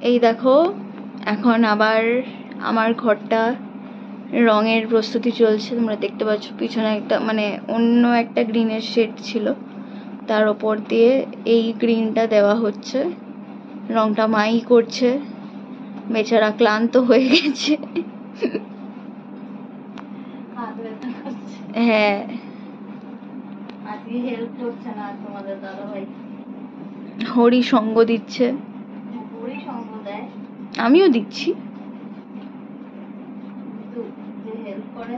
এই দেখো এখন আবার আমার ঘরটা রঙের প্রস্তুতি চলছে। তোমরা দেখতে পাচ্ছ পিছনে একটা মানে অন্য একটা গ্রিনের শেড ছিল, তার ওপর দিয়ে এই গ্রিনটা দেওয়া হচ্ছে। রংটা মাই করছে, বেচারা ক্লান্ত হয়ে গেছে। হ্যাঁ, আজকে হেল্প করছে না তোমাদের দাদা ভাই, হরি সঙ্গ দিচ্ছে। হরি সঙ্গ দেয়, আমিও দিচ্ছি, যে হেল্প করে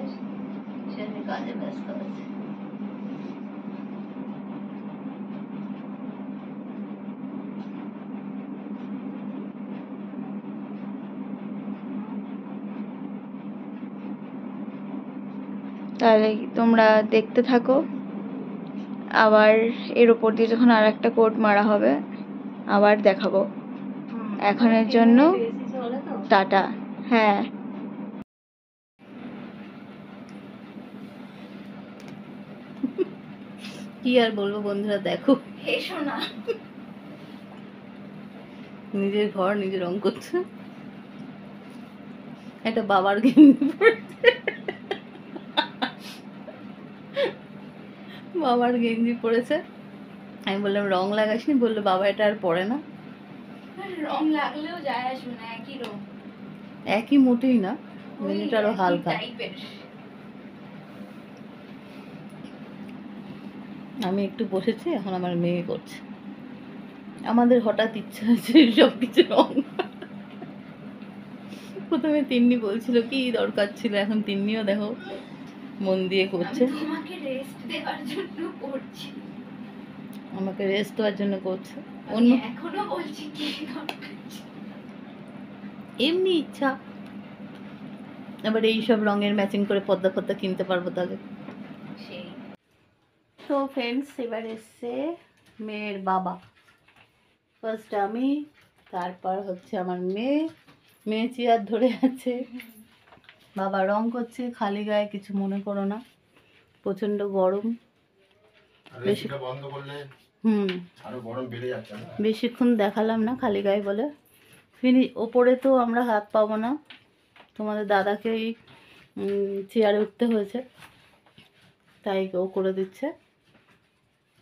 সে কাজে ব্যস্ত আছে। তাহলে তোমরা দেখতে থাকো, আবার এর উপর দিয়ে যখন আর একটা কোট মারা হবে আবার দেখাবো। এখনের জন্য টাটা। হ্যাঁ, কি আর বলবো বন্ধুরা, দেখো এসো না, নিজের ঘর নিজে রং করছে। একটা বাবার গেঞ্জি পরেছে, বাবার গেঞ্জি পরেছে। আমি বললাম রং লাগাসনি, বললো বাবা এটা আর পরে না। রং লাগলেও যায় আসবে না, একই রং। একই মোটেই না, গেঞ্জিটা আরো হালকা। আমি একটু বসেছি, এখন আমার মেয়ে করছে। আমাদের হঠাৎ ইচ্ছা আছে সব কিছু রং। প্রথমে তিন্নি বলছিল কি দরকার ছিল, এখন তিন্নিও দেখো মন দিয়ে করছে। তোমাকে রেস্ট দেওয়ার জন্য করছি, আমাকে রেস্ট দেওয়ার জন্য করছে। অন্য এখনো বলছি কি দরকার, এমনি ইচ্ছা। আবার এইসব রঙের ম্যাচিং করে পদ্মা পদ্মা কিনতে পারবো তাহলে। সেই তো ফ্রেন্ডস, এবার এসছে মেয়ের বাবা। ফার্স্ট আমি, তারপর হচ্ছে আমার মেয়ে। মেয়ে চেয়ার ধরে আছে, বাবা রং করছে। খালি গায়ে কিছু মনে করো না, প্রচন্ড গরম। বেশিক্ষণ দেখালাম না খালি গায়ে বলে। ওপরে তো আমরা হাত পাবো না, তোমাদের দাদাকেই চেয়ারে উঠতে হয়েছে, তাই ও করে দিচ্ছে।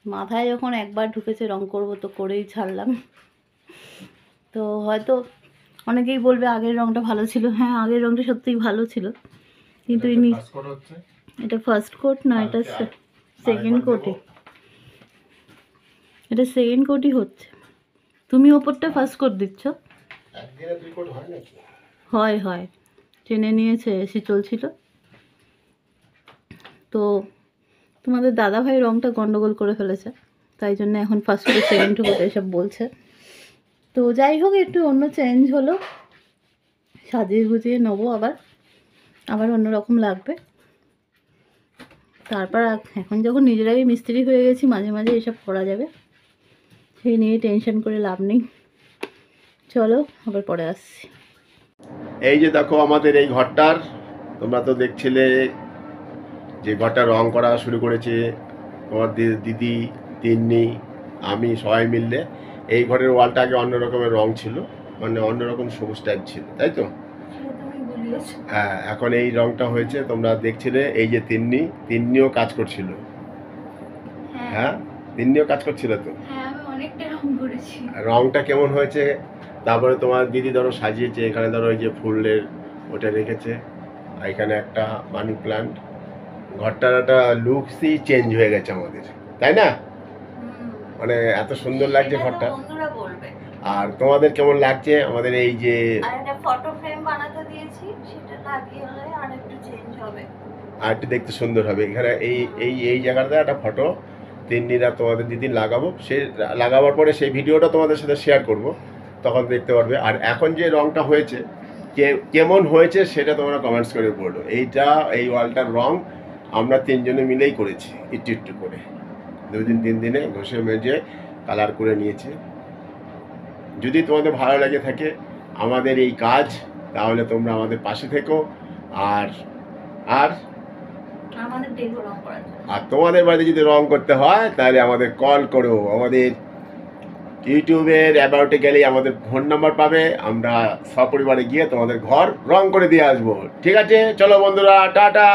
মাথায় যখন একবার ঢুকেছে রং করব তো করেই ছাড়লাম। তো হয়তো অনেকেই বলবে আগের রংটা ভালো ছিল। হ্যাঁ, আগের রংটা সত্যিই ভালো ছিল, কিন্তু এটা ফার্স্ট কোট না, এটা সেকেন্ড কোটই। এটা সেকেন্ড কোটই হচ্ছে। তুমি ওপরটা ফার্স্ট কোট দিচ্ছ। হয় হয়, টেনে নিয়েছে, এসি চলছিল তো। তোমাদের দাদাভাই রংটা গন্ডগোল করে ফেলেছে, তাই জন্য এখন ফার্স্ট কোট সেকেন্ড কোট এসব বলছে। তো যাই হোক, একটু অন্য চেঞ্জ হলো, সাজিয়ে গুজিয়ে নেবো, আবার অন্যরকম লাগবে। তারপর এখন যখন নিজেরাই মিস্ত্রি হয়ে গেছি, মাঝে মাঝে এসব করা যাবে, সেই নিয়ে টেনশন করে লাভ নেই। চলো আবার পরে আসছি। এই যে দেখো আমাদের এই ঘরটার, তোমরা তো দেখছিলে যে ঘরটা রং করা শুরু করেছে তোমার দিদি, তিন্নি, আমি সবাই মিললে। এই ঘরের ওয়ালটা আগে অন্য রকমের রং ছিল, মানে অন্যরকম সবুজ টাইপ ছিল, তাই তো? হ্যাঁ, এখন এই রংটা হয়েছে, তোমরা দেখছিলে। এই যে তিন্নিও কাজ করছিল। হ্যাঁ, তিন্নিও কাজ করছিল তো। রংটা কেমন হয়েছে, তারপরে তোমার দিদি ধরো সাজিয়েছে। এখানে ধরো এই যে ফুলের ওটা রেখেছে, আর এখানে একটা মানি প্ল্যান্ট। ঘরটার একটা লুকসই চেঞ্জ হয়ে গেছে আমাদের, তাই না? মানে এত সুন্দর লাগছে ঘরটা। আর তোমাদের কেমন লাগছে আমাদের এই যে ফটো ফ্রেম বানাতে দিয়েছি, সেটা লাগিয়ে হলে আরেকটু চেঞ্জ হবে, আর একটু দেখতে সুন্দর হবে। এখানে এই এই এই জায়গাটাতে একটা ফটো তিন্নিরা তোমাদের দিদি লাগাবো। সে লাগাবার পরে সেই ভিডিওটা তোমাদের সাথে শেয়ার করব, তখন দেখতে পারবে। আর এখন যে রংটা হয়েছে কেমন হয়েছে সেটা তোমরা কমেন্টস করে বলো। এই ওয়ালটার রং আমরা তিনজনে মিলেই করেছি, একটু একটু করে 2 দিন 3 দিনে ঘষে মেজে কালার করে নিয়েছি। যদি তোমাদের ভালো লাগে থাকে আমাদের এই কাজ, তাহলে তোমরা আমাদের পাশে থেকো। আর আর তোমাদের বাড়িতে যদি রং করতে হয় তাহলে আমাদের কল করো। আমাদের ইউটিউবের অ্যাবাউটে গেলেই আমাদের ফোন নাম্বার পাবে, আমরা সপরিবারে গিয়ে তোমাদের ঘর রং করে দিয়ে আসবো। ঠিক আছে, চলো বন্ধুরা, টাটা।